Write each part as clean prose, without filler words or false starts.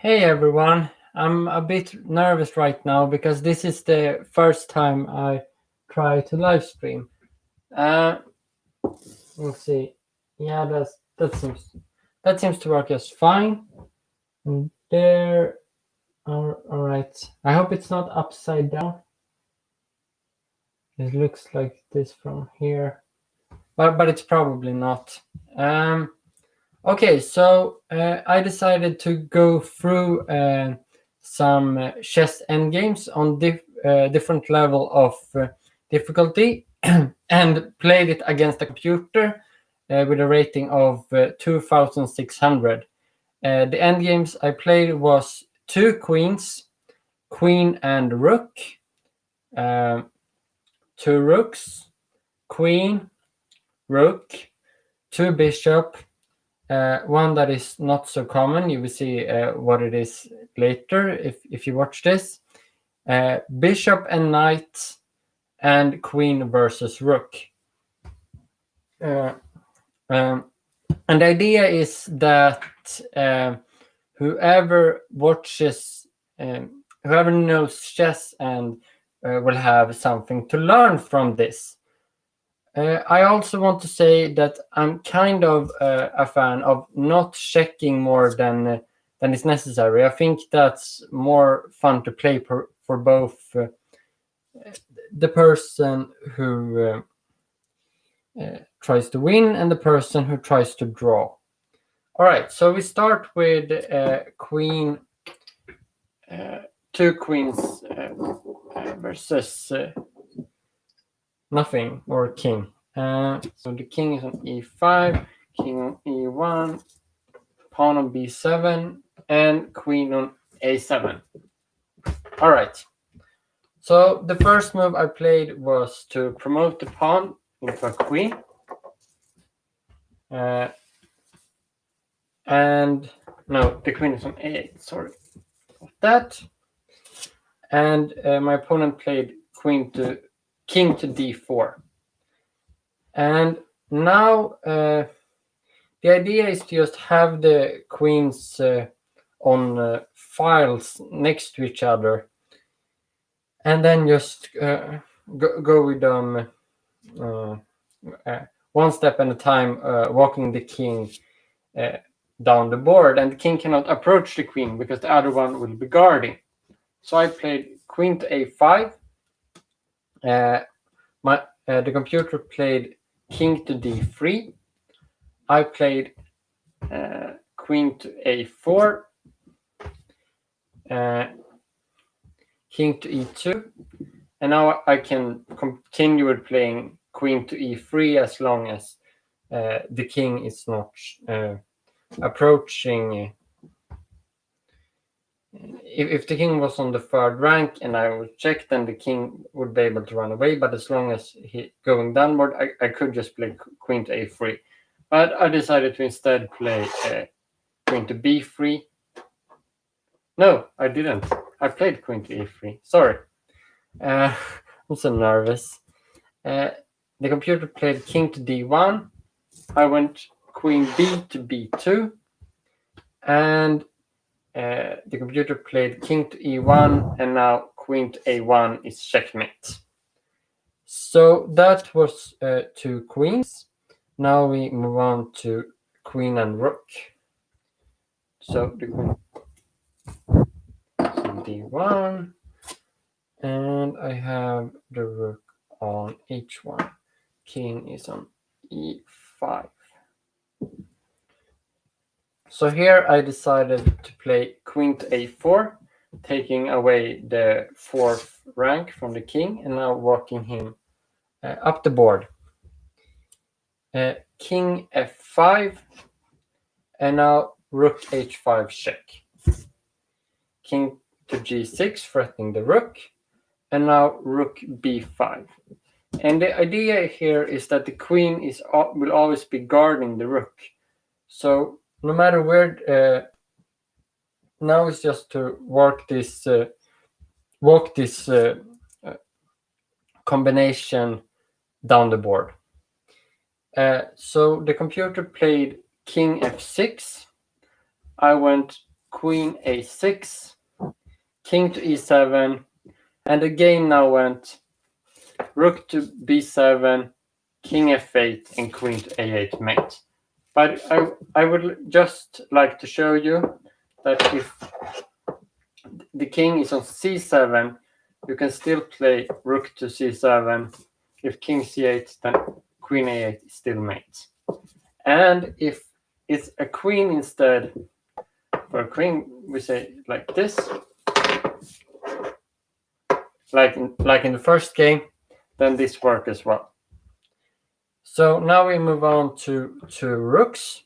Hey everyone, I'm a bit nervous right now because this is the first time I try to live stream. Uh, let's see. Yeah, that seems to work just fine. And there, all right. I hope it's not upside down. It looks like this from here, but it's probably not. Okay, so I decided to go through some chess endgames on different level of difficulty and played it against a computer with a rating of 2,600. The endgames I played was two queens, queen and rook, uh, two rooks, queen, rook, two bishop, one that is not so common. You will see what it is later if you watch this. Bishop and knight and queen versus rook. Uh, um, and the idea is that whoever watches, whoever knows chess and will have something to learn from this. I also want to say that I'm kind of a fan of not checking more than is necessary. I think that's more fun to play for both the person who tries to win and the person who tries to draw. All right, so we start with queen, two queens versus nothing, or king. So the king is on e5, king on e1, pawn on b7, and queen on a7. All right. So the first move I played was to promote the pawn into a queen. And no, the queen is on a8, sorry. That. And my opponent played king to d4. And now the idea is to just have the queens on files next to each other, and then just go with them one step at a time, walking the king down the board. And the king cannot approach the queen because the other one will be guarding. So I played queen to a5. The computer played king to d3. I played queen to a4, king to e2, and now I can continue with playing queen to e3 as long as the king is not approaching. If the king was on the third rank and I would check, then the king would be able to run away. But as long as he going downward, I could just play queen to a3. But I decided to instead play queen to b3. No, I didn't. I played queen to e3. Sorry. I'm so nervous. The computer played king to d1. I went queen b to b2. And the computer played king to e1. And now queen to a1 is checkmate. So that was two queens. Now we move on to queen and rook. So the queen on d1, and I have the rook on h1. King is on e5. So here I decided to play queen to a4, taking away the fourth rank from the king, and now walking him up the board. King f5, and now rook h5 check. King to g6, threatening the rook, and now rook b5. And the idea here is that the queen will always be guarding the rook. So no matter where, now it's just to walk this combination down the board. So the computer played king f6. I went queen a6, king to e7, and the game now went rook to b7, king f8, and queen to a8 mate. But I would just like to show you that if the king is on c7, you can still play rook to c7. If king c8, then queen a8 is still mate. And if it's a queen instead, for a queen, we say like this, like in the first game, then this works as well. So now we move on to rooks.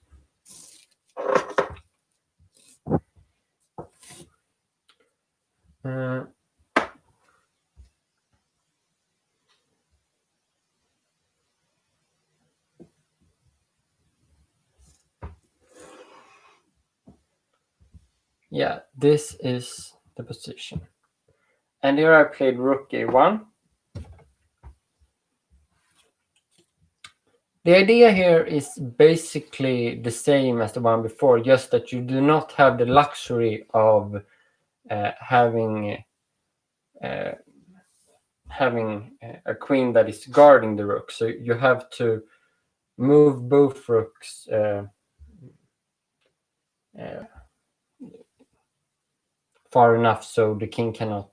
Yeah, this is the position. And here I played rook a1. The idea here is basically the same as the one before, just that you do not have the luxury of having a queen that is guarding the rook. So you have to move both rooks far enough so the king cannot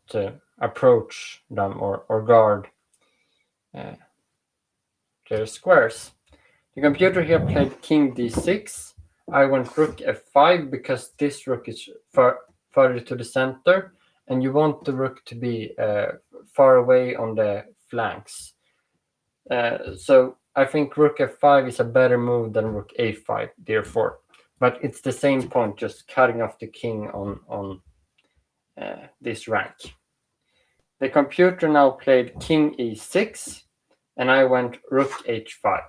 approach them or guard their squares. The computer here played king d6. I went rook f5 because this rook is further to the center, and you want the rook to be far away on the flanks. So I think rook f5 is a better move than rook a5, therefore. But it's the same point, just cutting off the king on this rank. The computer now played king e6, and I went rook h5.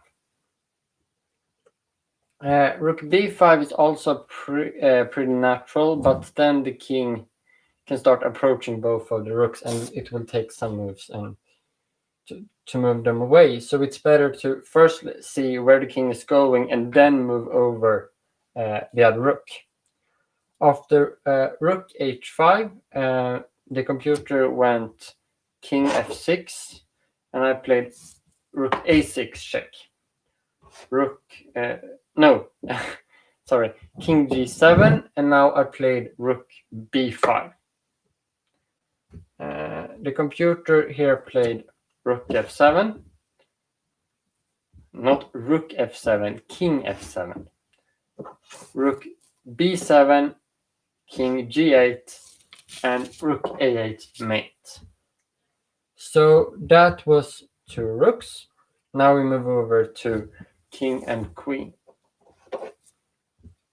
Rook b5 is also pretty natural, but then the king can start approaching both of the rooks, and it will take some moves and to move them away. So it's better to first see where the king is going and then move over the other rook. After rook h5, the computer went king f6, and I played rook a6 check. Rook, no, sorry, king g7, and now I played rook b5. The computer here played rook f7, not rook f7, king f7. Rook b7, king g8, and rook a8 mate. So that was two rooks. Now we move over to king and queen,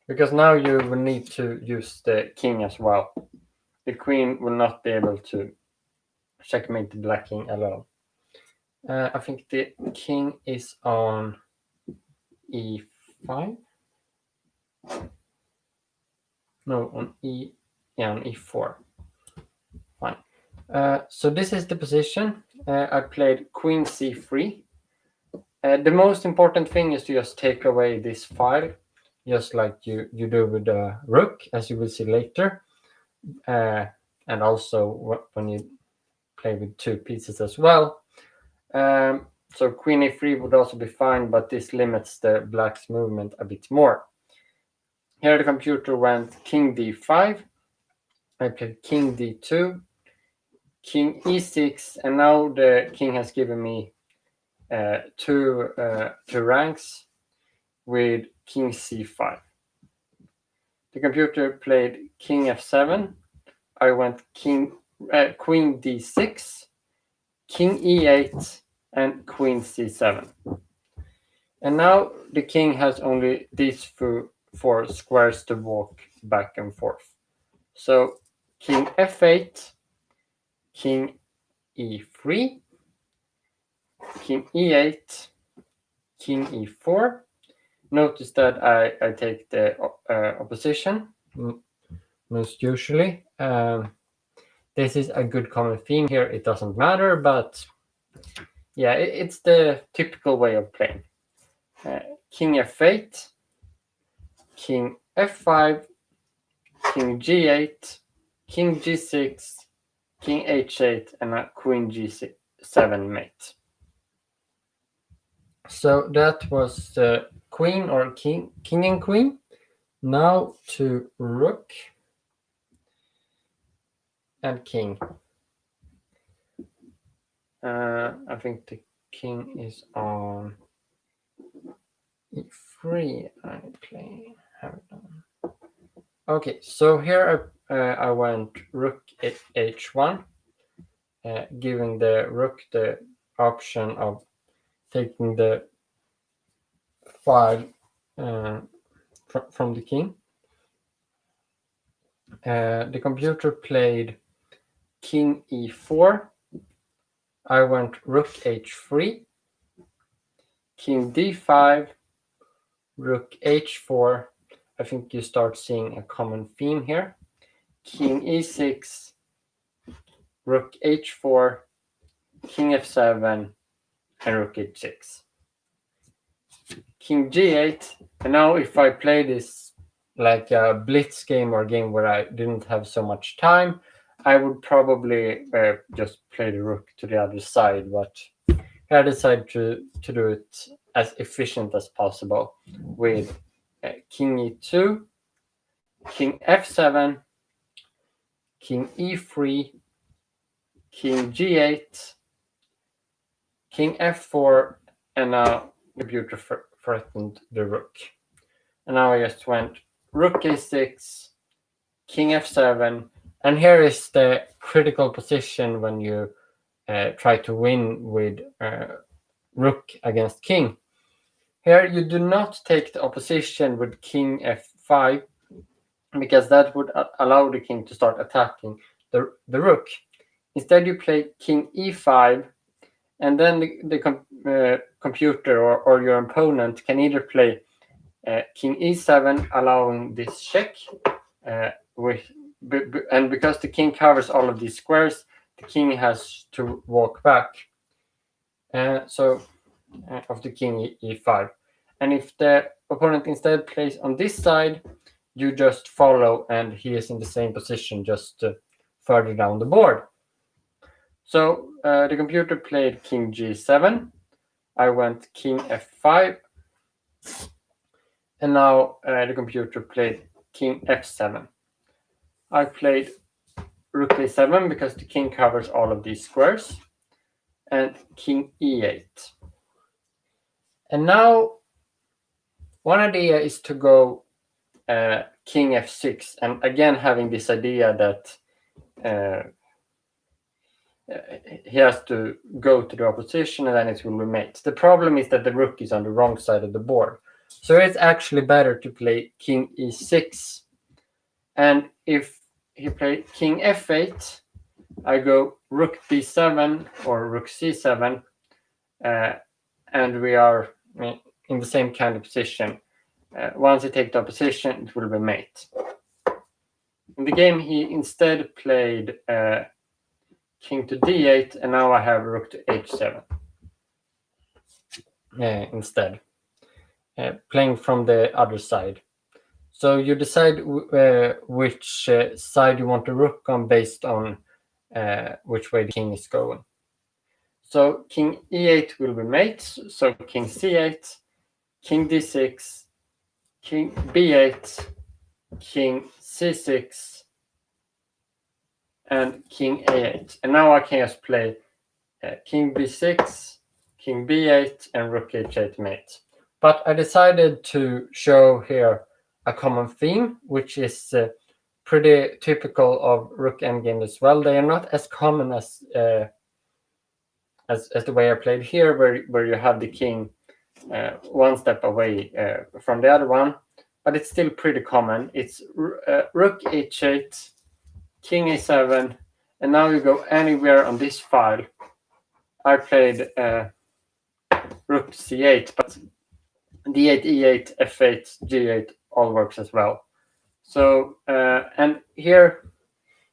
because now you will need to use the king as well. The queen will not be able to checkmate the black king alone. I think the king is on e5. No, on on e4. Fine. So this is the position. I played queen c3. The most important thing is to just take away this file, just like you do with the rook, as you will see later. And also when you play with two pieces as well. So queen a3 would also be fine, but this limits the black's movement a bit more. Here the computer went king d5. I played king d2, king e6, and now the king has given me two ranks with king c5. The computer played king f7. I went queen d6, king e8, and queen c7. And now the king has only these four squares to walk back and forth. So king f8, king e3, king e8, king e4. Notice that I take the opposition most usually. This is a good common theme here. It doesn't matter, but yeah, it's the typical way of playing. King f8, king f5, king g8, king g6, king h8, and a queen g7 mate. So that was the queen or king and queen. Now to rook and king. I think the king is on e3. I'm playing. Okay, so here I went rook h1, giving the rook the option of taking the file from the king. The computer played king e4. I went rook h3, king d5, rook h4. I think you start seeing a common theme here. King e6, rook h4, king f7, and rook h6. King g8. And now if I play this like a blitz game or a game where I didn't have so much time, I would probably just play the rook to the other side. But I decided to do it as efficient as possible with king e2, king f7, king e3, king g8, king f4, and now the computer threatened the rook. And now I just went rook a6, king f7, and here is the critical position when you try to win with rook against king. Here you do not take the opposition with king f5 because that would allow the king to start attacking the rook. Instead you play king e5, and then the computer or your opponent can either play king e7, allowing this check, and because the king covers all of these squares, the king has to walk back. Of the king e5. And if the opponent instead plays on this side, you just follow, and he is in the same position, just further down the board. So the computer played king g7. I went king f5. And now the computer played king f7. I played rook a7 because the king covers all of these squares, and king e8. And now one idea is to go king f6, and again having this idea that he has to go to the opposition and then it will be mate. The problem is that the rook is on the wrong side of the board. So it's actually better to play king e6. And if he plays king f8, I go rook b7 or rook c7, and we are in the same kind of position. Once he takes the opposition, it will be mate. In the game, he instead played king to d8, and now I have rook to h7 instead, playing from the other side. So you decide which side you want the rook on based on which way the king is going. So king e8 will be mate, so king c8, king d6, king b8, king c6, and king a8. And now I can just play king b6, king b8, and rook h8 mate. But I decided to show here a common theme, which is pretty typical of rook endgame as well. They are not as common as the way I played here, where you have the king one step away from the other one, but it's still pretty common. It's rook h8, king a7, and now you go anywhere on this file. I played rook c8, but d8, e8, f8, g8 all works as well. So and here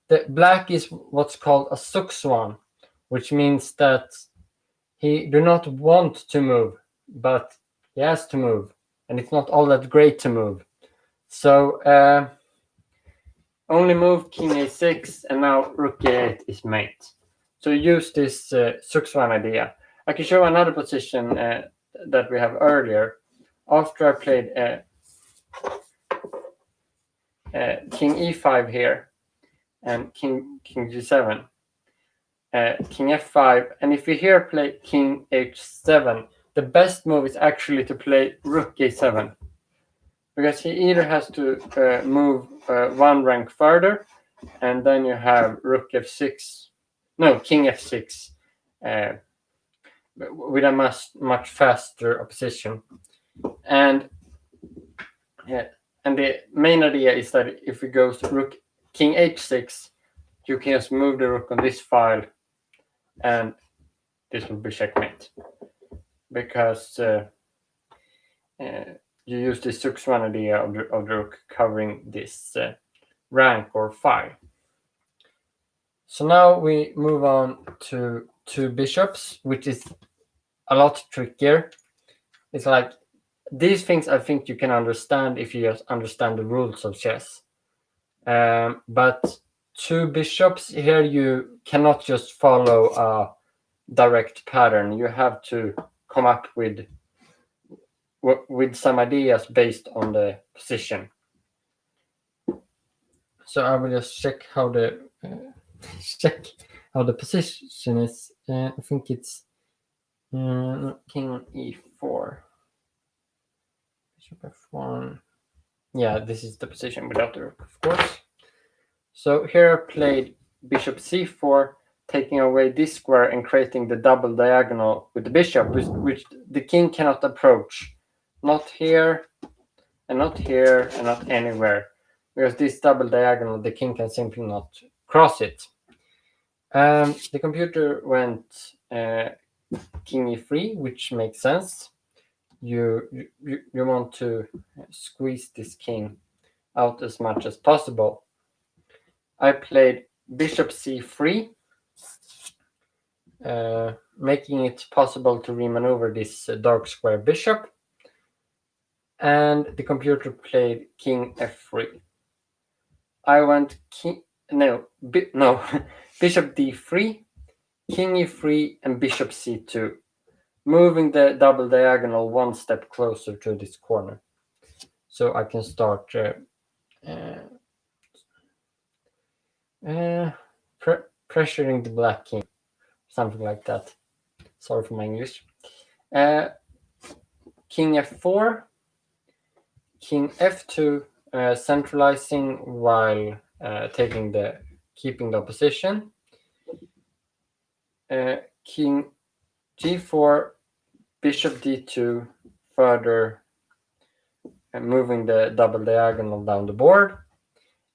the black is what's called a sukswan, which means that he do not want to move, but he has to move, and it's not all that great to move. So only move king a6, and now rook a8 is mate. So use this Rooks idea. I can show another position that we have earlier. After I played king e5 here, and king g7, king f5, and if you here play king h7, the best move is actually to play rook a7, because he either has to move one rank further, and then you have rook f6, no, king f6, with a much faster opposition. And the main idea is that if it goes rook king h6, you can just move the rook on this file, and this will be checkmate, because you use this Rooks idea of the rook covering this rank or file. So now we move on to two bishops, which is a lot trickier. It's like these things I think you can understand if you just understand the rules of chess. But two bishops here, you cannot just follow a direct pattern. You have to come up with some ideas based on the position. So I will just check how the position is. I think it's king on e4, bishop f1. Yeah, this is the position without the rook, of course. So here I played bishop c4, taking away this square and creating the double diagonal with the bishop, which the king cannot approach. Not here, and not here, and not anywhere. Because this double diagonal, the king can simply not cross it. The computer went king e3, which makes sense. You want to squeeze this king out as much as possible. I played bishop c3, making it possible to remaneuver this dark square bishop. And the computer played king f3. I went bishop d3, king e3, and bishop c2, moving the double diagonal one step closer to this corner. So I can start pressuring the black king, something like that. Sorry for my English. King f4, king f2, centralizing while keeping the opposition. King g4, bishop d2, further moving the double diagonal down the board,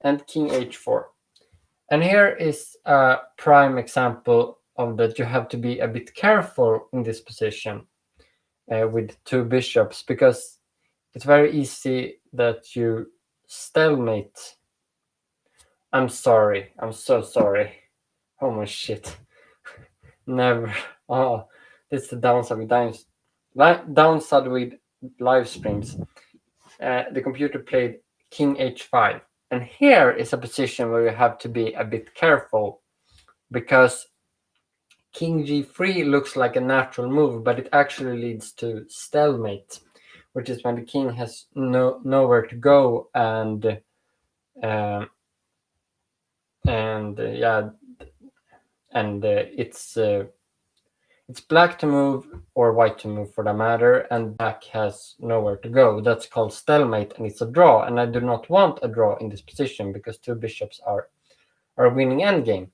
and king h4. And here is a prime example of that you have to be a bit careful in this position with two bishops, because it's very easy that you stalemate. I'm sorry. I'm so sorry. Oh my shit. Never. Oh, this is the downside with live streams. The computer played king h5. And here is a position where you have to be a bit careful, because king g3 looks like a natural move, but it actually leads to stalemate, which is when the king has nowhere to go, and it's black to move or white to move for that matter, and black has nowhere to go. That's called stalemate, and it's a draw. And I do not want a draw in this position because two bishops are winning endgame.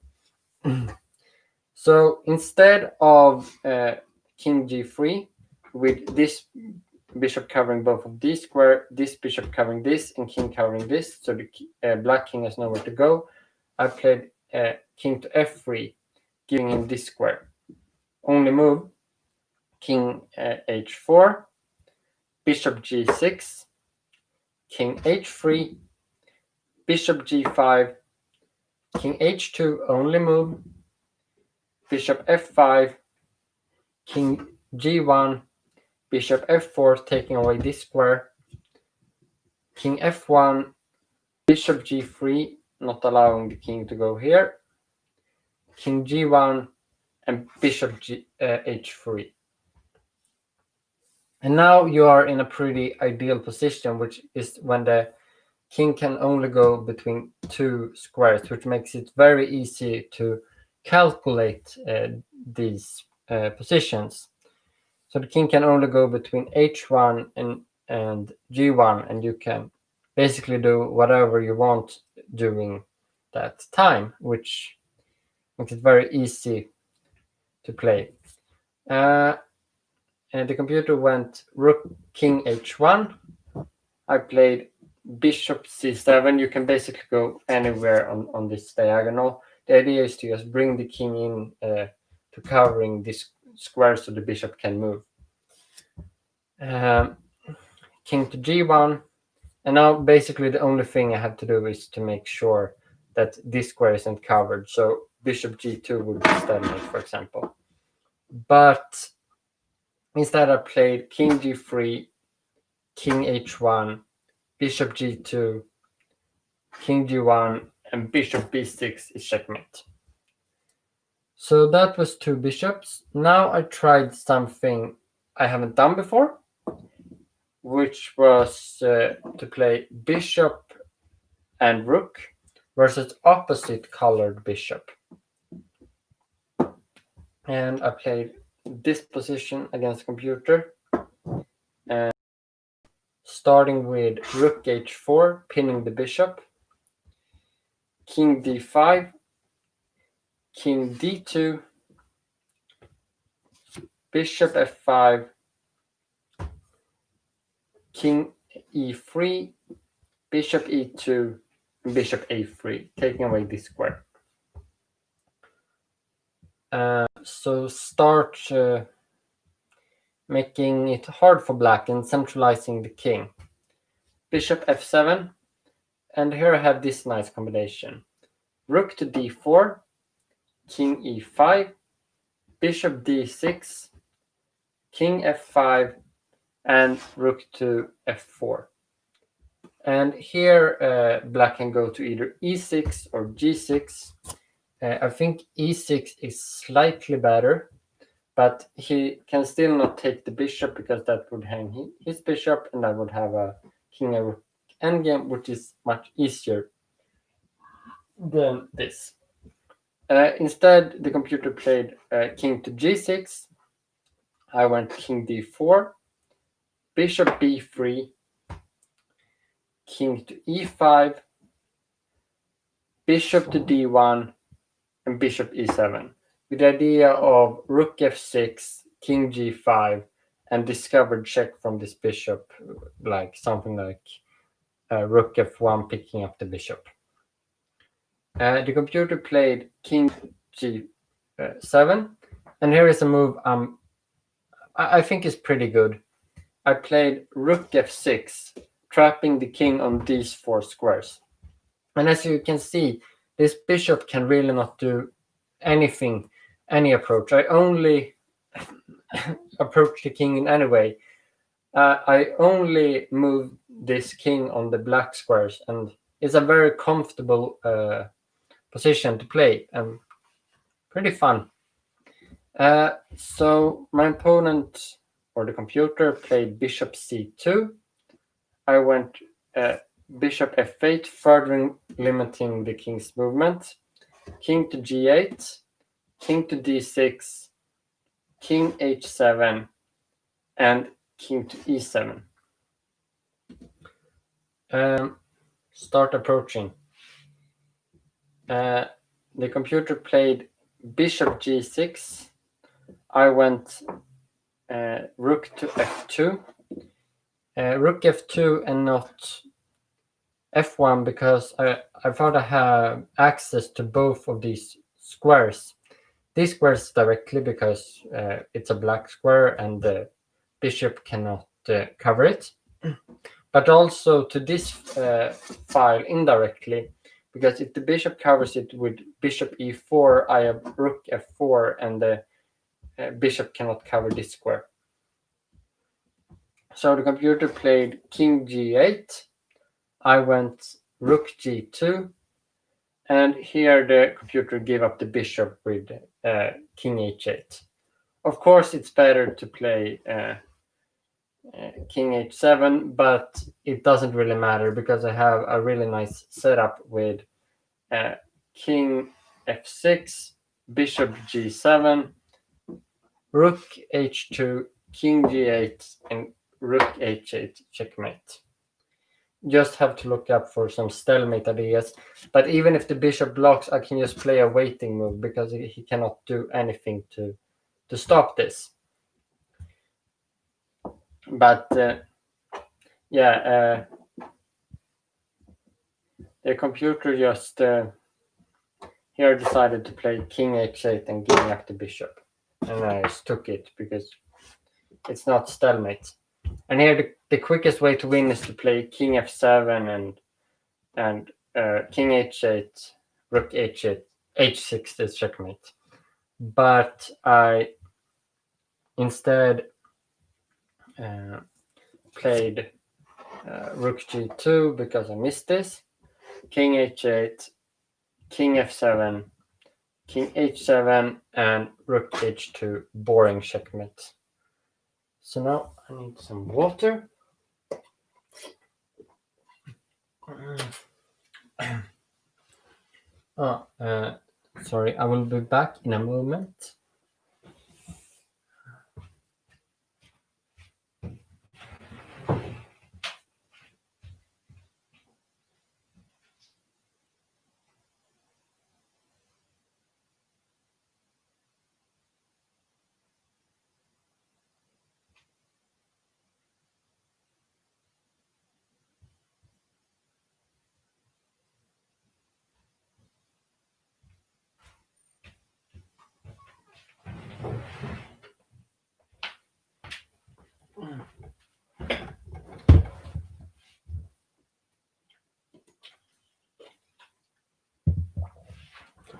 So instead of king g3 with this bishop covering both of these square, this bishop covering this, and king covering this, so the black king has nowhere to go, I played king to f3, giving him this square. Only move king h4, bishop g6, king h3, bishop g5, king h2, only move, bishop f5, king g1, bishop f4, taking away this square, king f1, bishop g3, not allowing the king to go here. King g1 and bishop h3. And now you are in a pretty ideal position, which is when the king can only go between two squares, which makes it very easy to calculate these positions. So the king can only go between h1 and g1, and you can basically do whatever you want during that time, which makes it very easy to play. And the computer went rook king h1. I played bishop c7. You can basically go anywhere on this diagonal. The idea is to just bring the king in to covering this square so the bishop can move. King to g1. And now basically the only thing I have to do is to make sure that this square isn't covered. So bishop g2 would be stalemate, for example. But instead I played king g3, king h1, bishop g2, king g1, and bishop b6 is checkmate. So that was two bishops. Now I tried something I haven't done before, which was to play bishop and rook versus opposite colored bishop. And I played this position against the computer, and starting with rook h4, pinning the bishop, king d5, king d2, bishop f5, king e3, bishop e2, and bishop a3, taking away this square. So start making it hard for black and centralizing the king. Bishop f7, and here I have this nice combination. Rook to d4, king e5, bishop d6, king f5, and rook to f4. And here black can go to either e6 or g6. I think e6 is slightly better, but he can still not take the bishop because that would hang his bishop, and I would have a king and rook endgame, which is much easier than this. Instead, the computer played king to g6. I went king d4, bishop b3, king to e5, bishop to d1, and bishop e7, with the idea of rook f6, king g5, and discovered check from this bishop, like something like rook f1 picking up the bishop. The computer played king g7, and here is a move I think is pretty good. I played rook f6, trapping the king on these four squares. And as you can see, this bishop can really not do anything, any approach. I only approach the king in any way. I only move this king on the black squares, and it's a very comfortable position to play and pretty fun. So my opponent, or the computer, played bishop c2. I went bishop f8, further limiting the king's movement. King to g8, king to d6, king h7, and king to e7. Start approaching. The computer played bishop g6. I went rook to f2. Rook f2 and not f1 because I thought I have access to both of these squares. These squares directly because it's a black square and the bishop cannot cover it. But also to this file indirectly, because if the bishop covers it with bishop e4, I have rook f4 and the bishop cannot cover this square. So the computer played king g8. I went rook g2. And here the computer gave up the bishop with king h8. Of course, it's better to play king h7, but it doesn't really matter because I have a really nice setup with king f6, bishop g7, rook h2, king g8, and rook h8 checkmate. Just have to look up for some stalemate ideas. But even if the bishop blocks, I can just play a waiting move because he cannot do anything to stop this. But yeah, the computer just here decided to play king h8 and giving up the bishop. And I just took it because it's not stalemate. And here the quickest way to win is to play king f7 and king h8, rook h8, h6 is checkmate. But I instead played rook g2 because I missed this, king h8, king f7, king h7, and rook h2, boring checkmate. So now I need some water. Sorry, I will be back in a moment.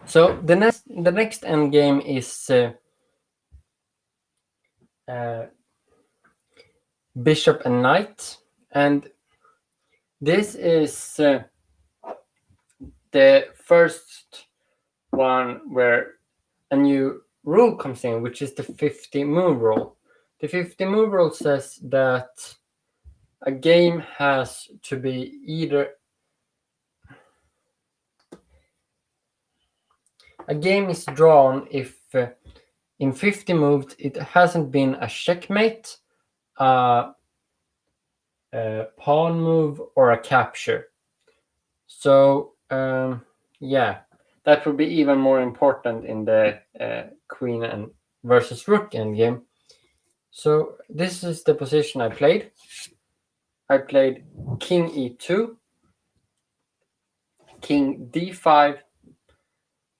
So the next endgame is bishop and knight, and this is the first one where a new rule comes in, which is the 50 move rule. The 50 move rule says that a game has to be either a game is drawn if in 50 moves it hasn't been a checkmate, a pawn move, or a capture. So yeah, that would be even more important in the queen and versus rook endgame. So this is the position I played. I played king e2, king d5,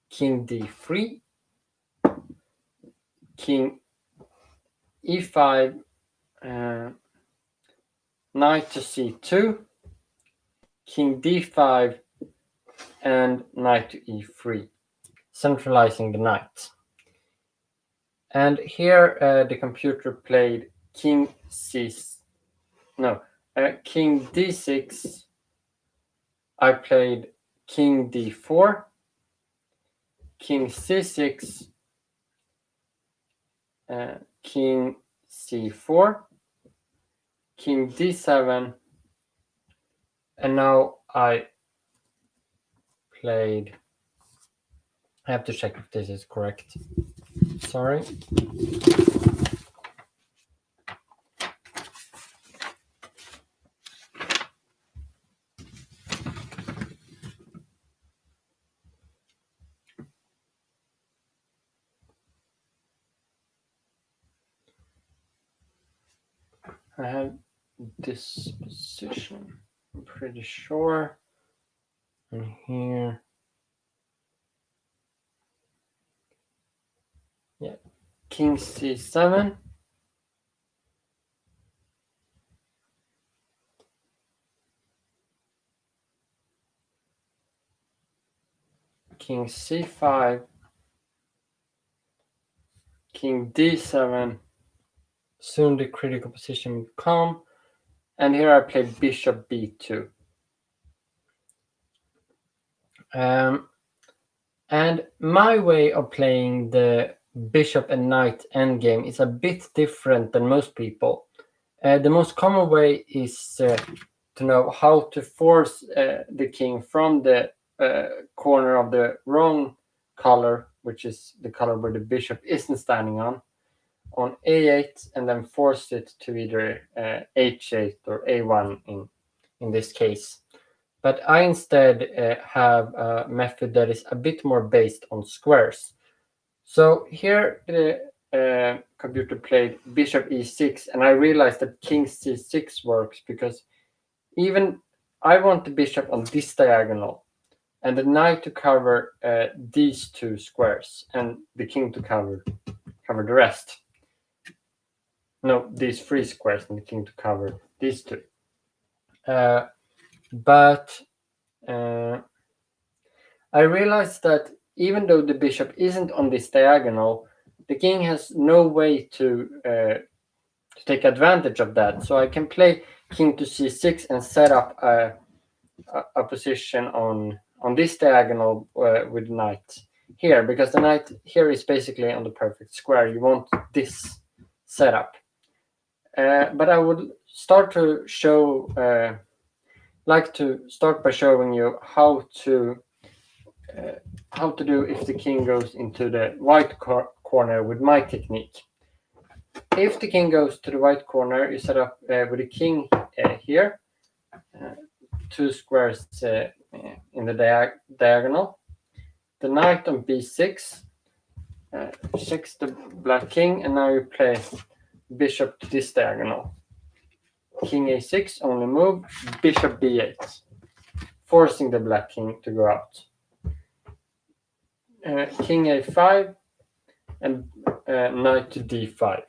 king d3, king e5, knight to c2, king d5, and knight to e3, centralizing the knight. And here the computer played king d6. I played king d4, king c6, king c4, king d7, and now I have to check if this is correct. Sorry. I have this position, I'm pretty sure. And here, yeah, king c7, king c5, king d7. Soon the critical position will come. And here I played bishop b2. And my way of playing the bishop and knight endgame is a bit different than most people. The most common way is to know how to force the king from the corner of the wrong color, which is the color where the bishop isn't standing on a8, and then force it to either h8 or a1 in this case. But I instead have a method that is a bit more based on squares. So here the computer played bishop e6, and I realized that king c6 works because even I want the bishop on this diagonal and the knight to cover these two squares and the king to cover the rest. No, these three squares and the king to cover these two. But I realized that even though the bishop isn't on this diagonal, the king has no way to take advantage of that. So I can play king to c6 and set up a position on this diagonal with knight here, because the knight here is basically on the perfect square. You want this setup. But I would start to show, like to start by showing you how to do if the king goes into the white corner with my technique. If the king goes to the white corner, you set up with the king here, two squares in the diagonal, the knight on b6, checks the black king, and now you play bishop to this diagonal. King a6, only move, bishop b8, forcing the black king to go out. King a5, and knight to d5.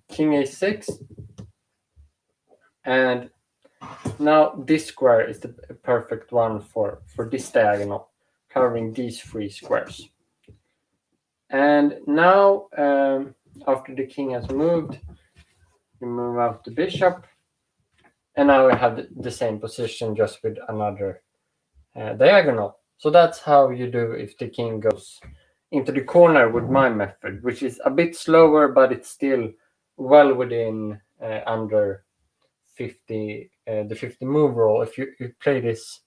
King a6, and now this square is the perfect one for this diagonal, covering these three squares. And now, after the king has moved, you move out the bishop, and now we have the same position, just with another diagonal. So that's how you do if the king goes into the corner with my method, which is a bit slower, but it's still well within under 50, the 50 move rule. If you play this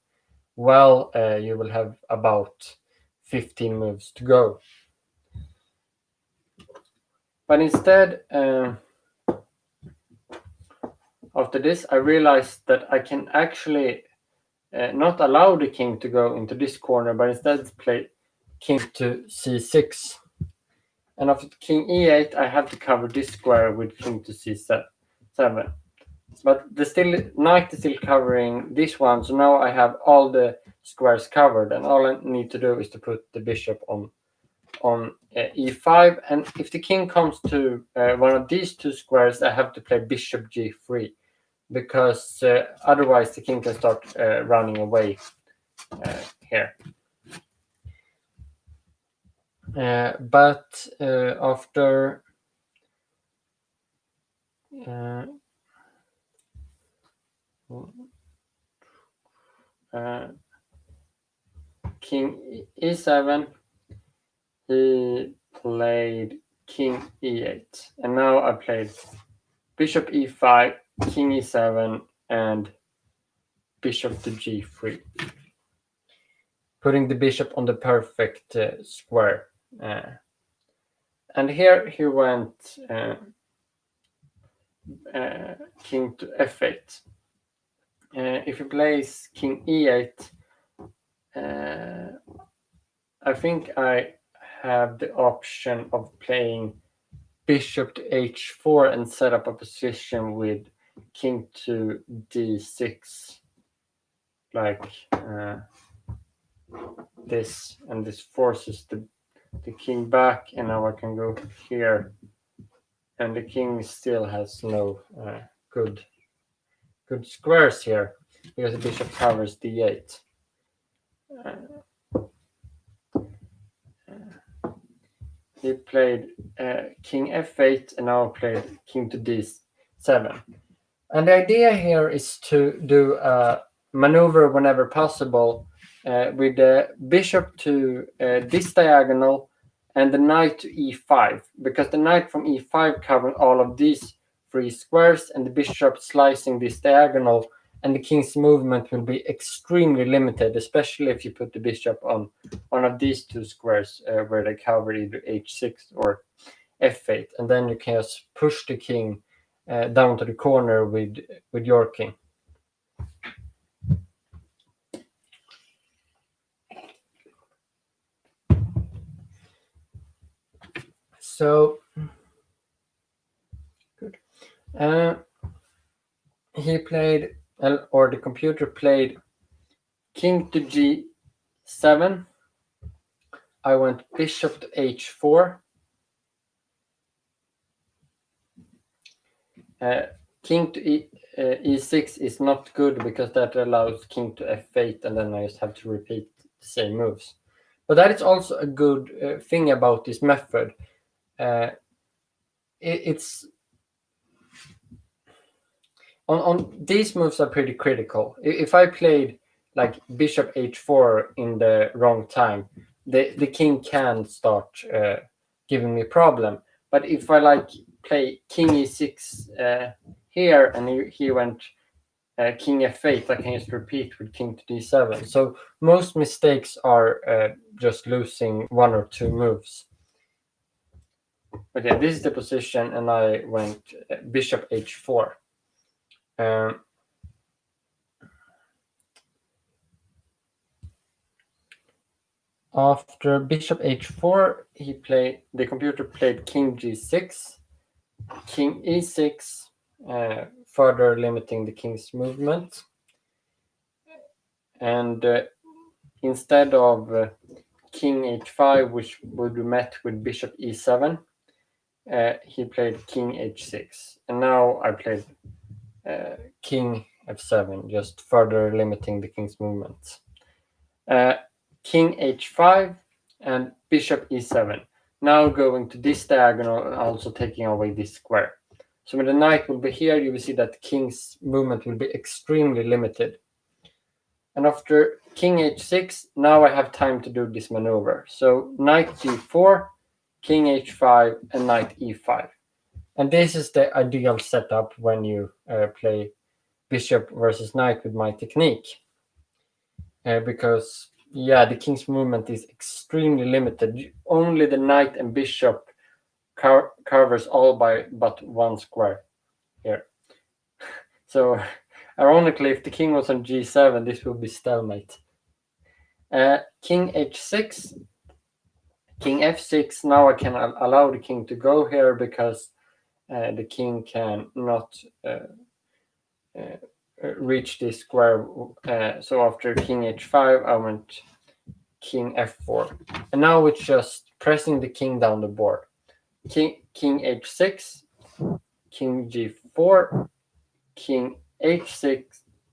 well, you will have about 15 moves to go. But instead, after this, I realized that I can actually not allow the king to go into this corner, but instead play king to c6. And after king e8, I have to cover this square with king to c7. But the knight is still covering this one, so now I have all the squares covered, and all I need to do is to put the bishop on e5. And if the king comes to one of these two squares, I have to play bishop g3, because otherwise the king can start running away here. But after king e7, he played king e8, and now I played bishop e5, king e7, and bishop to g3, putting the bishop on the perfect square. And here he went king to f8. If he plays king e8, I think I have the option of playing bishop to h4 and set up a position with king to d6, like this, and this forces the king back, and now I can go here, and the king still has no good squares here, because the bishop covers d8. He played king f8, and now played king to d7. And the idea here is to do a maneuver whenever possible with the bishop to this diagonal and the knight to e5, because the knight from e5 covers all of these three squares, and the bishop slicing this diagonal, and the king's movement will be extremely limited, especially if you put the bishop on one of these two squares where they cover either h6 or f8, and then you can just push the king down to the corner with your king. So good. He played, or the computer played, king to g7. I went bishop to h4. King to e6 is not good because that allows king to f8, and then I just have to repeat the same moves. But that is also a good thing about this method. It's on these moves are pretty critical. If I played like bishop h4 in the wrong time, the king can start giving me problem. But if I like play king e6 here, and he went king f8, I can just repeat with king to d7. So most mistakes are just losing one or two moves. Okay, this is the position, and I went bishop h4. After bishop h4, the computer played king g6, king e6, further limiting the king's movement. And instead of king h5, which would be met with bishop e7, he played king h6. And now I played king f7, just further limiting the king's movement. King h5 and bishop e7. Now going to this diagonal and also taking away this square. So when the knight will be here, you will see that the king's movement will be extremely limited. And after king h6, now I have time to do this maneuver. So knight g4, king h5, and knight e5. And this is the ideal setup when you play bishop versus knight with my technique. Because, yeah, the king's movement is extremely limited. Only the knight and bishop covers all but one square here. So, ironically, if the king was on g7, this would be stalemate. King h6, king f6. Now I can allow the king to go here because the king can not reach this square. So after king h5, I went king f4. And now it's just pressing the king down the board. King h6, king g4, king h6,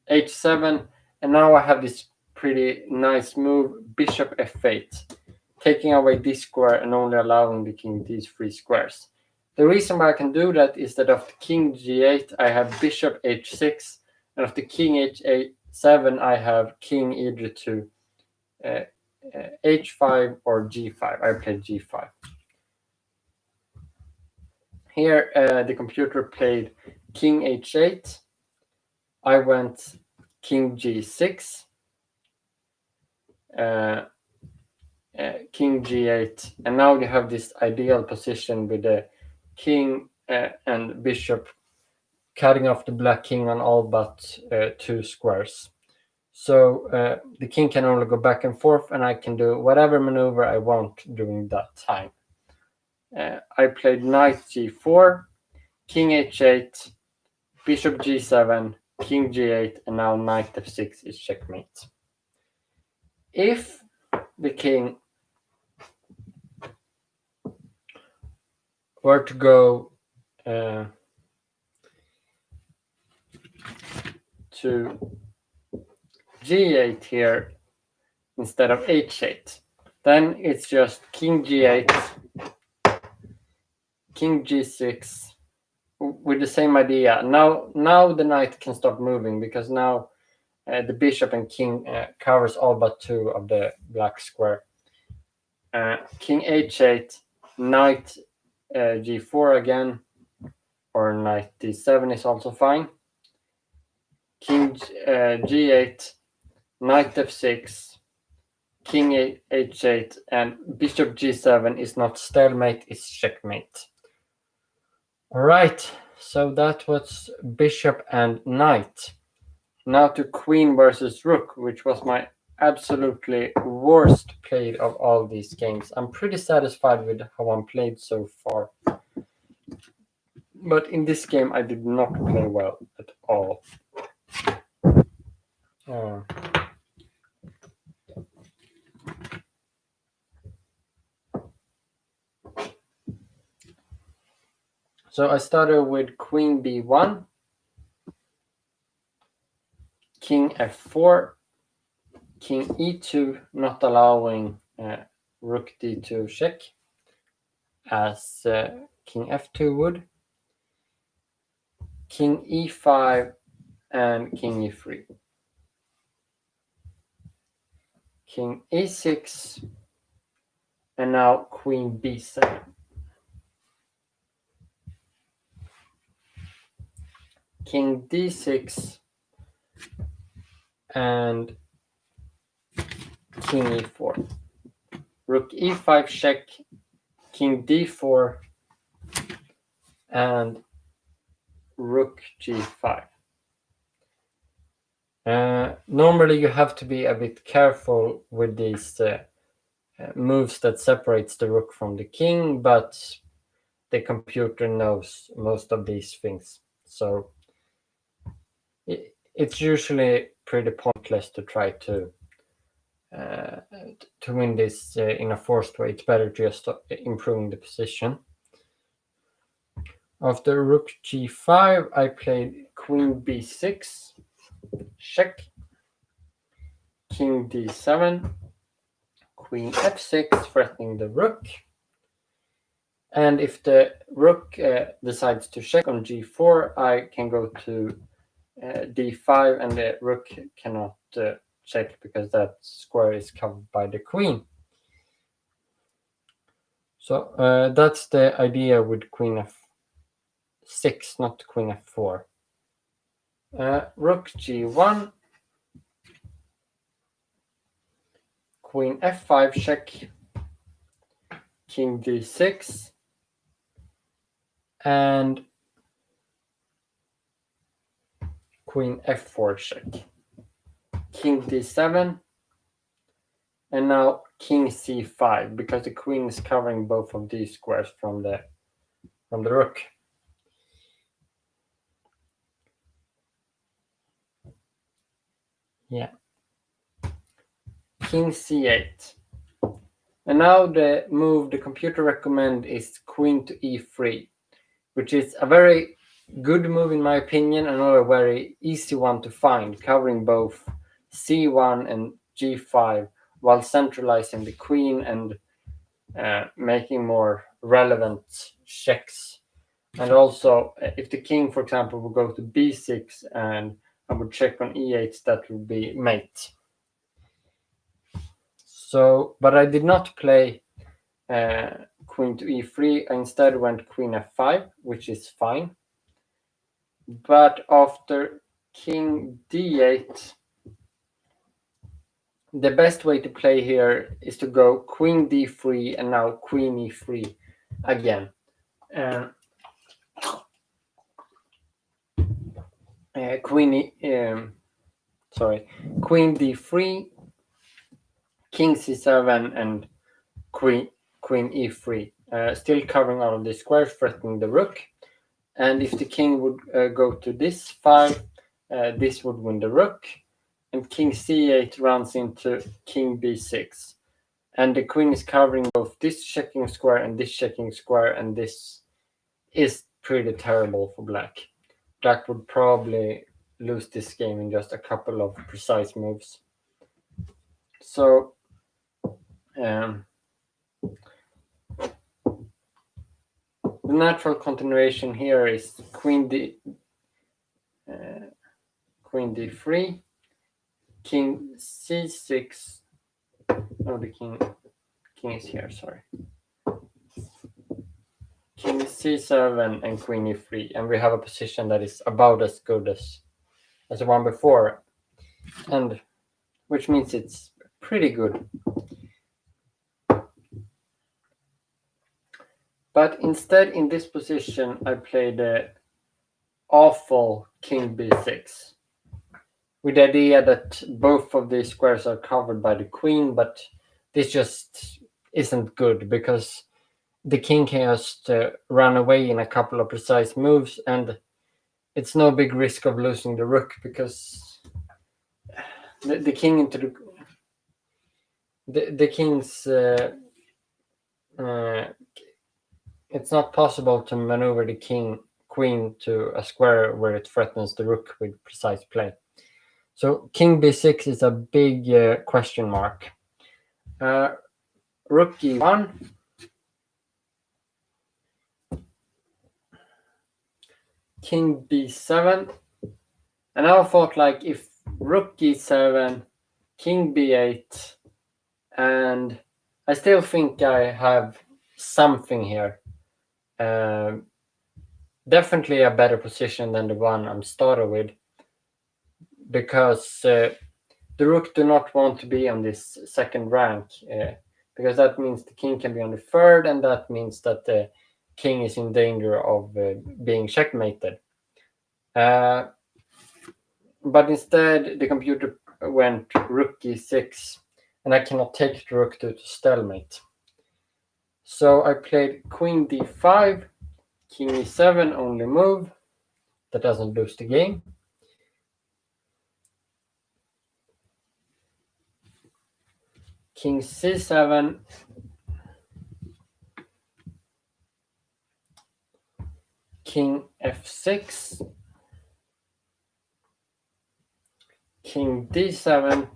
h7, and now I have this pretty nice move, bishop f8, taking away this square and only allowing the king these three squares. The reason why I can do that is that after king g8, I have bishop h6, and after king h7, I have king either to h5 or g5. I played g5. Here, the computer played king h8. I went king g6, king g8, and now you have this ideal position with the king and bishop cutting off the black king on all but two squares. So the king can only go back and forth, and I can do whatever maneuver I want during that time. I played knight g4, king h8, bishop g7, king g8, and now knight f6 is checkmate. If the king were to go to g8 here instead of h8, then it's just king g8, king g6 with the same idea. Now the knight can stop moving because now the bishop and king covers all but 2 of the black square. King h8, knight g4 again, or knight d7 is also fine. King g8, knight f6, king h8, and bishop g7 is not stalemate, it's checkmate. All right, so that was bishop and knight. Now to queen versus rook, which was my absolutely worst played of all these games. I'm pretty satisfied with how I'm played so far. But in this game, I did not play well at all. So I started with queen b1, king f4, king e2, not allowing rook d2 check, as king f2 would, king e5, and king e3. King e6, and now queen b7. King d6, and king e4. Rook e5 check, king d4, and rook g5. Normally you have to be a bit careful with these moves that separates the rook from the king, but the computer knows most of these things. So it's usually pretty pointless to try to win this in a forced way. It's better just improving the position. After rook g5, I played queen b6, check, king d7, queen f6, threatening the rook. And if the rook decides to check on g4, I can go to d5, and the rook cannot check because that square is covered by the queen. So that's the idea with queen f6, not queen f4. Rook g1, queen f5 check, king d6, and queen f4 check, king d7, and now king c5, because the queen is covering both of these squares from the rook. Yeah. King c8. And now the move the computer recommend is queen to e3, which is a very good move in my opinion, and not a very easy one to find, covering both c1 and g5 while centralizing the queen and making more relevant checks. And also, if the king, for example, would go to b6 and I would check on e8, that would be mate. So, but I did not play queen to e3. I instead went queen f5, which is fine. But after king d8, the best way to play here is to go queen d3 and now queen e3 again. Queen d3, king c7, and queen e3, still covering all of the squares, threatening the rook. And if the king would go to this file, this would win the rook, and king c8 runs into king b6, and the queen is covering both this checking square and this checking square, and this is pretty terrible for black. Black would probably lose this game in just a couple of precise moves. So the natural continuation here is queen d3, king c6. No, the king is here, sorry. King c7 and queen e3, and we have a position that is about as good as the one before, and which means it's pretty good. But instead, in this position, I played the awful king b6, with the idea that both of these squares are covered by the queen, but this just isn't good because the king can just run away in a couple of precise moves, and it's no big risk of losing the rook because the king into the king's it's not possible to maneuver the queen to a square where it threatens the rook with precise play. So king b6 is a big question mark. Rook e1. King b7. And I thought, like, if rook e7, king b8, and I still think I have something here. Definitely a better position than the one I'm started with, because the rook do not want to be on this second rank, because that means the king can be on the third, and that means that the king is in danger of being checkmated. But instead, the computer went rook e6, and I cannot take the rook to stalemate. So I played queen d5, king e7, only move. That doesn't lose the game. King c7, king f6, king d7,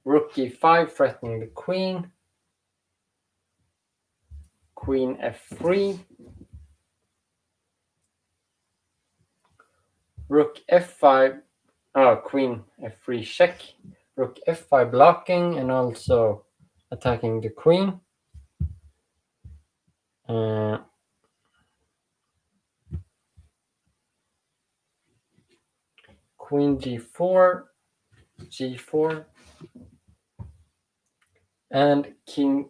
rook e5 threatening the queen, queen f3, rook f5, queen f3 check, rook f5 blocking and also attacking the queen. Queen g4, g4, and king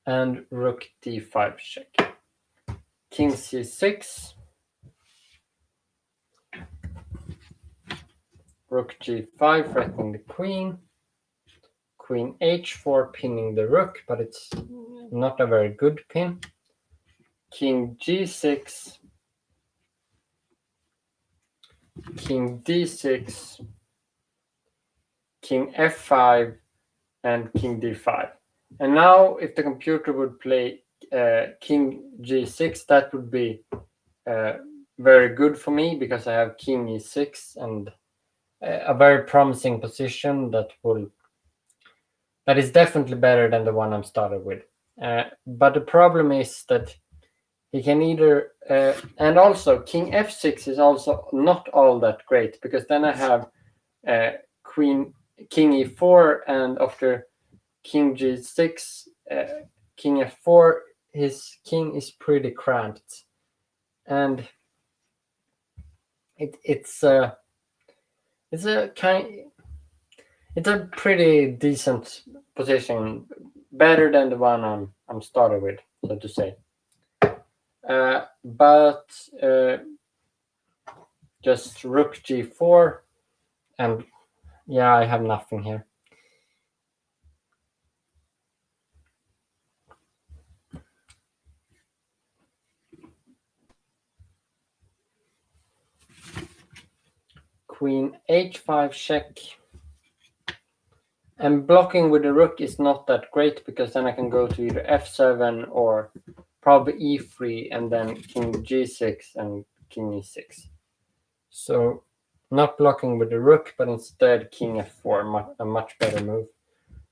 and rook d5 check. King c6, rook g5 threatening the queen, queen h4 pinning the rook, but it's not a very good pin. King g6, king d6, king f5, and king d5. And now if the computer would play king g6, that would be very good for me because I have king e6 and a very promising position that is definitely better than the one I'm started with. But the problem is that he can either and also king f6 is also not all that great because then I have king e4, and after king g6, king f4, his king is pretty cramped, and it's a pretty decent position, better than the one I'm started with, so to say. But just rook g4, and yeah, I have nothing here. Queen h5 check. And blocking with the rook is not that great because then I can go to either f7 or probably e3 and then king g6 and king e6. So not blocking with the rook, but instead king f4, a much better move.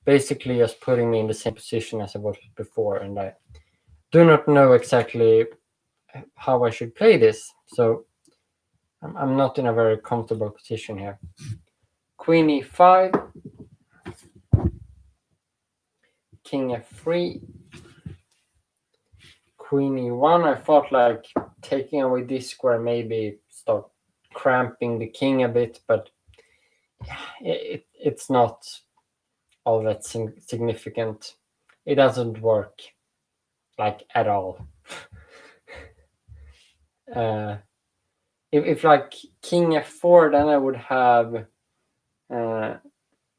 basically just putting me in the same position as I was before, and I do not know exactly how I should play this, so I'm not in a very comfortable position here. Queen e5, king f3, queen e1. I thought like taking away this square maybe start cramping the king a bit, but it's not all that significant. It doesn't work like at all. If like king f4, then I would have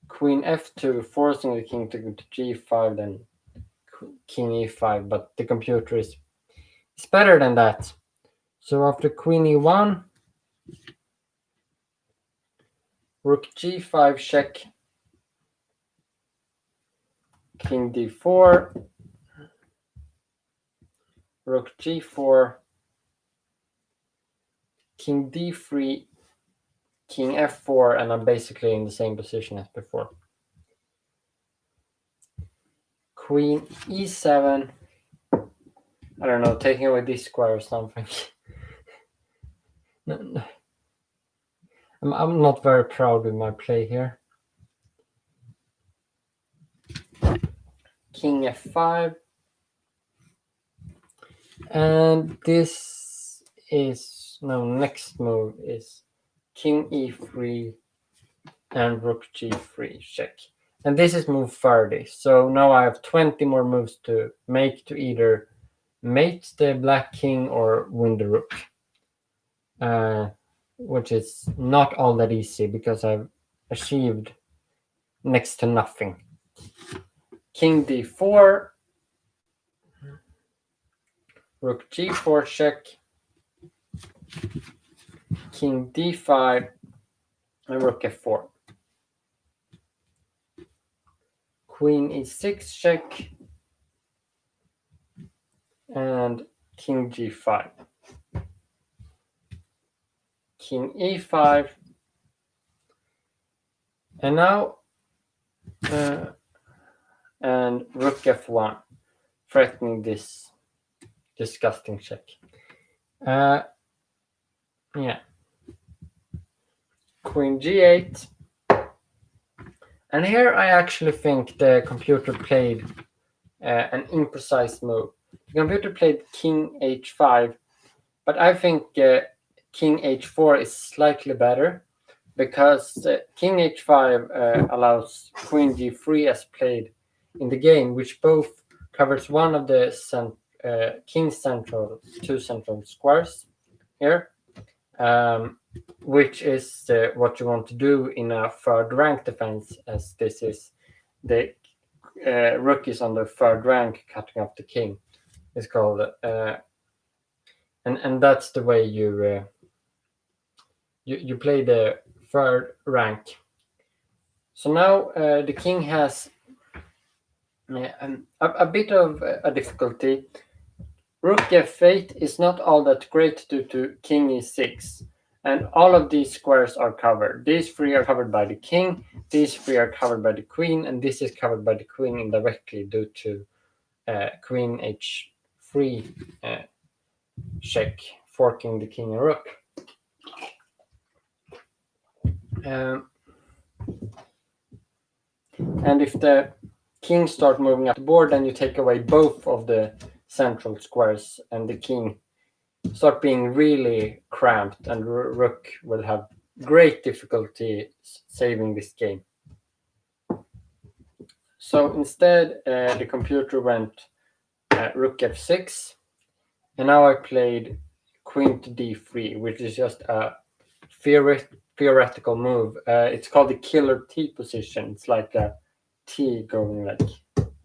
queen f2 forcing the king to go to g5, then king e5, but the computer is better than that. So after queen e1, rook g5 check, king d4, rook g4, king d3, king f4, and I'm basically in the same position as before. Queen e7, I don't know, taking away this square or something. No. I'm not very proud with my play here. King f5. And this is, no, next move is king e3 and rook g3 check. And this is move 30. So now I have 20 more moves to make to either mate the black king or win the rook. Which is not all that easy because I've achieved next to nothing. King d4, rook g4 check, king d5, and rook f4. Queen e6 check, and king g5. King e5. And now, and rook f1, threatening this disgusting check. Yeah. Queen g8. And here I actually think the computer played an imprecise move. The computer played king h5, but I think king h4 is slightly better because king h5 allows queen g3 as played in the game, which both covers one of the king's two central squares here, which is what you want to do in a third rank defense, as this is the rook is on the third rank cutting off the king. It's called and that's the way you play the third rank. So now the king has a bit of a difficulty. Rook f8 is not all that great due to king e6, and all of these squares are covered. These three are covered by the king, these three are covered by the queen, and this is covered by the queen indirectly due to queen h3 check, forking the king and rook. And if the king start moving up the board, then you take away both of the central squares, and the king start being really cramped, and rook will have great difficulty saving this game. So instead, the computer went rook f6, and now I played queen to d3, which is just a theoretical move. It's called the killer T position. It's like a T going like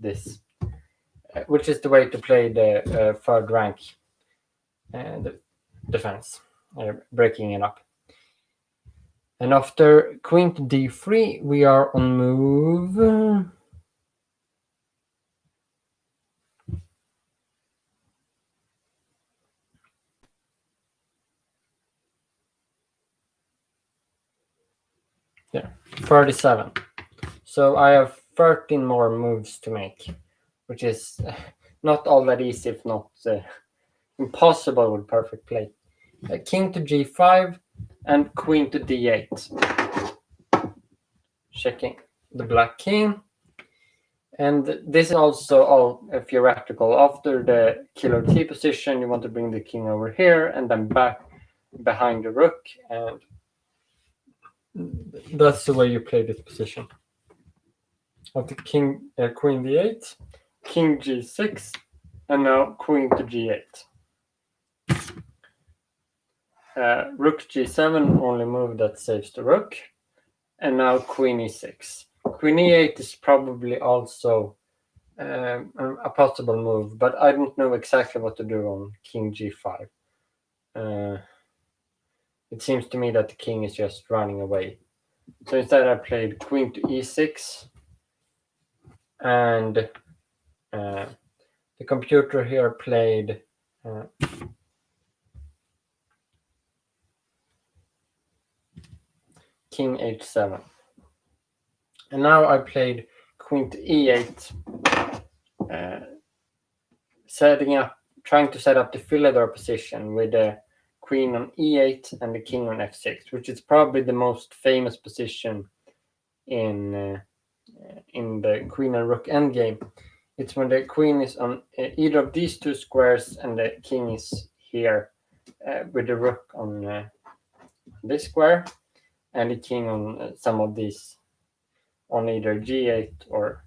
this, which is the way to play the third rank the defense, breaking it up. And after queen to d3, we are on move. Yeah, 37. So I have 13 more moves to make, which is not all that easy, if not impossible with perfect play. King to g5 and queen to d8. Checking the black king. And this is also all theoretical. After the killer T position, you want to bring the king over here and then back behind the rook, and that's the way you play this position. After king, queen d8, king g6, and now queen to g8. Rook g7, only move that saves the rook, and now queen e6. Queen e8 is probably also a possible move, but I don't know exactly what to do on king g5. It seems to me that the king is just running away. So instead I played queen to e6, and the computer here played king h7. And now I played queen to e8, trying to set up the Philidor position with the queen on e8 and the king on f6, which is probably the most famous position in the queen and rook endgame. It's when the queen is on either of these two squares and the king is here with the rook on this square and the king on some of these on either g8 or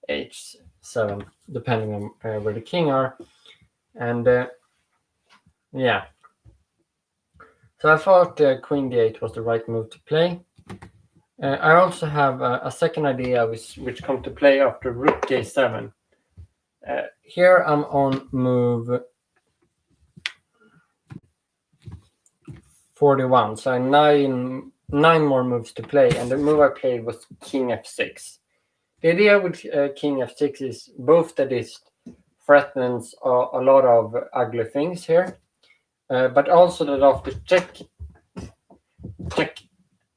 h7, depending on where the king are. And yeah, so I thought queen d8 was the right move to play. I also have a second idea which come to play after rook a7. Here I'm on move 41, so I have nine more moves to play, and the move I played was king f6. The idea with king f6 is both that it threatens a lot of ugly things here, but also that after check,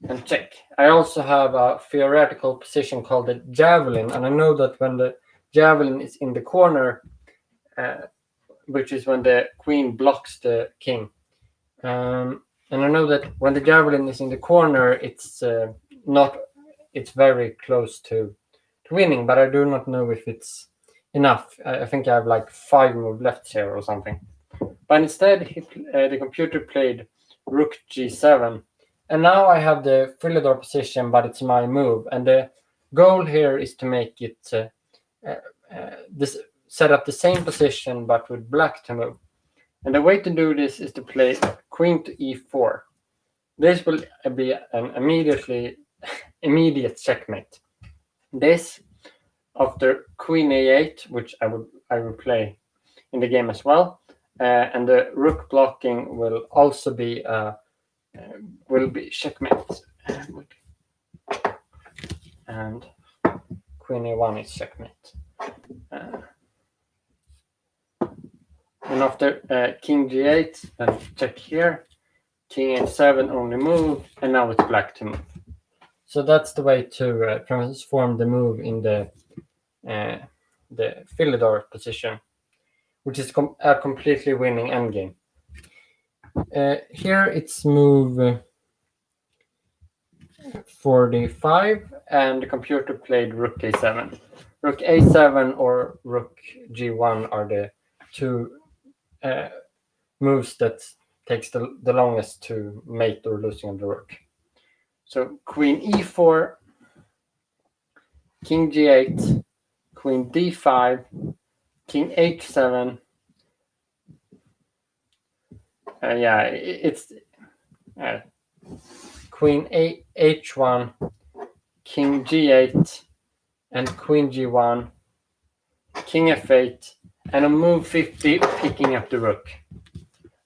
and check, I also have a theoretical position called the javelin, and I know that when the javelin is in the corner, which is when the queen blocks the king, and I know that when the javelin is in the corner, it's very close to winning, but I do not know if it's enough. I think I have like 5 moves left here or something. But instead, the computer played rook g7, and now I have the Philidor position, but it's my move, and the goal here is to make it set up the same position but with black to move. And the way to do this is to play queen to e4. This will be an immediate checkmate. This after queen a8, which I will play in the game as well, and the rook blocking will also be checkmate, and queen a1 is checkmate. And after king g8, then check here, king h7 only move, and now it's black to move. So that's the way to transform the move in the Philidor position, which is a completely winning endgame. Here it's move 45, and the computer played rook a7. Rook a7 or rook g1 are the two moves that takes the longest to mate or losing of the rook. So queen e4, king g8, queen d5, king h7. It's queen h1, king g8, and queen g1, king f8, and on move 50, picking up the rook.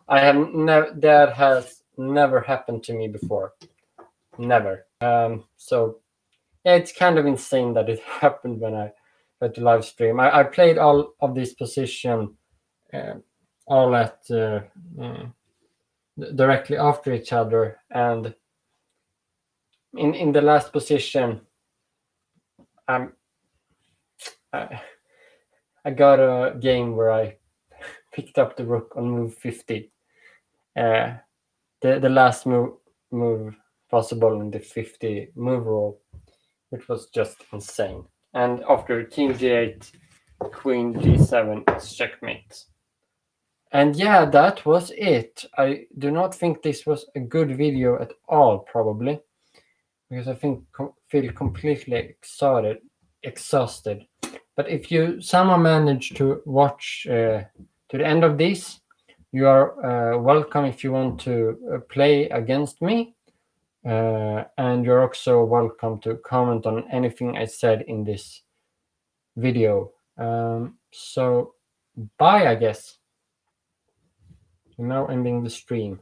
That has never happened to me before. Never. So yeah, it's kind of insane that it happened when I went to live stream. I played all of these positions all at directly after each other, and in the last position, I got a game where I picked up the rook on move 50. The last move possible in the 50 move rule, which was just insane. And after king g8, queen g7, it's checkmate. And yeah, that was it. I do not think this was a good video at all, probably, because I feel completely exhausted. But if you somehow manage to watch to the end of this, you are welcome if you want to play against me. And you're also welcome to comment on anything I said in this video. So bye, I guess. Now ending the stream.